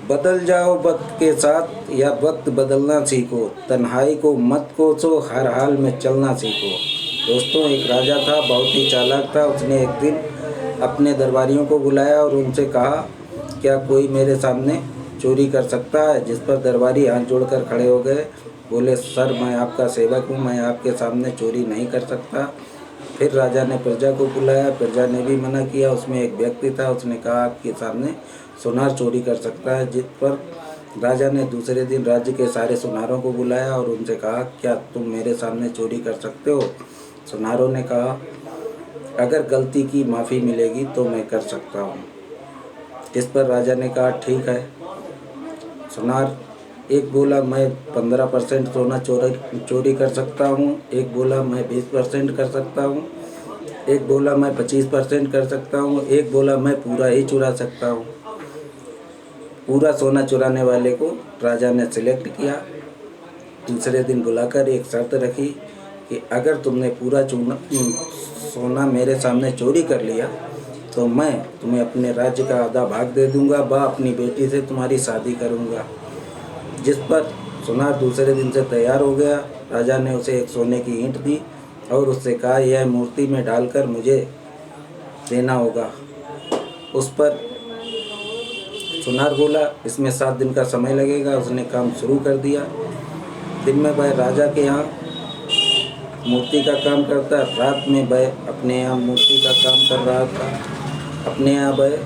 बदल जाओ वक्त के साथ या वक्त बदलना सीखो, तन्हाई को मत कोसो, हर हाल में चलना सीखो। दोस्तों, एक राजा था, बहुत ही चालाक था। उसने एक दिन अपने दरबारियों को बुलाया और उनसे कहा, क्या कोई मेरे सामने चोरी कर सकता है? जिस पर दरबारी हाथ जोड़कर खड़े हो गए, बोले, सर, मैं आपका सेवक हूँ, मैं आपके सामने चोरी नहीं कर सकता। फिर राजा ने प्रजा को बुलाया, प्रजा ने भी मना किया। उसमें एक व्यक्ति था, उसने कहा, आपके सामने सुनार चोरी कर सकता है। जिस पर राजा ने दूसरे दिन राज्य के सारे सुनारों को बुलाया और उनसे कहा, क्या तुम मेरे सामने चोरी कर सकते हो? सुनारों ने कहा, अगर गलती की माफ़ी मिलेगी तो मैं कर सकता हूँ। इस पर राजा ने कहा, ठीक है। सुनार एक बोला, मैं 15% सोना चोरी कर सकता हूँ। एक बोला, मैं 20% कर सकता हूँ। एक बोला, मैं 25% कर सकता हूँ। एक बोला, मैं पूरा ही चुरा सकता हूँ। पूरा सोना चुराने वाले को राजा ने सिलेक्ट किया। दूसरे दिन बुलाकर एक शर्त रखी कि अगर तुमने पूरा सोना मेरे सामने चोरी कर लिया तो मैं तुम्हें अपने राज्य का आधा भाग दे दूंगा, अपनी बेटी से तुम्हारी शादी करूंगा। जिस पर सुनार दूसरे दिन से तैयार हो गया। राजा ने उसे एक सोने की ईंट दी और उससे कहा, यह मूर्ति में डालकर मुझे देना होगा। उस पर सुनार बोला, इसमें 7 दिन का समय लगेगा। उसने काम शुरू कर दिया। दिन में वह राजा के यहाँ मूर्ति का काम करता, रात में वह अपने यहाँ मूर्ति का काम कर रहा था। अपने यहाँ वह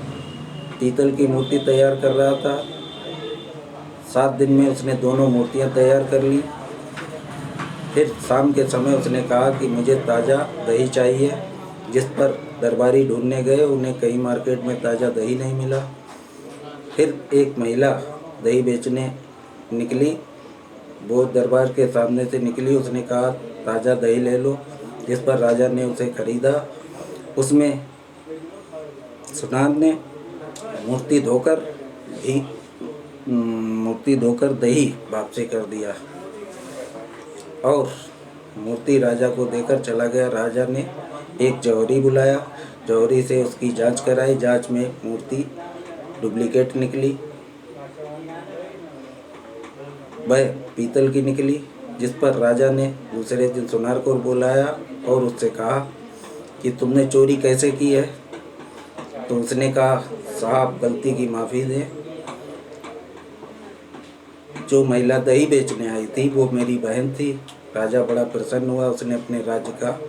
पीतल की मूर्ति तैयार कर रहा था। 7 दिन में उसने दोनों मूर्तियाँ तैयार कर ली। फिर शाम के समय उसने कहा कि मुझे ताज़ा दही चाहिए। जिस पर दरबारी ढूंढने गए, उन्हें कहीं मार्केट में ताज़ा दही नहीं मिला। फिर एक महिला दही बेचने निकली। वो दरबार के सामने से निकली। उसने कहा, ताज़ा दही ले लो। जिस पर राजा ने उसे खरीदा। उसमें सुनार ने मूर्ति धोकर दही वापसी कर दिया और मूर्ति राजा को देकर चला गया। राजा ने एक जौहरी बुलाया, जौहरी से उसकी जांच कराई। जांच में मूर्ति डुप्लीकेट निकली, वह पीतल की निकली। जिस पर राजा ने दूसरे दिन सुनार को बुलाया और उससे कहा कि तुमने चोरी कैसे की है? तो उसने कहा, साहब, गलती की माफ़ी दें। जो महिला दही बेचने आई थी वो मेरी बहन थी। राजा बड़ा प्रसन्न हुआ। उसने अपने राज्य का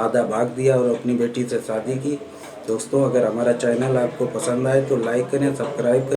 आधा भाग दिया और अपनी बेटी से शादी की। दोस्तों, अगर हमारा चैनल आपको पसंद आए तो लाइक करें, सब्सक्राइब करें।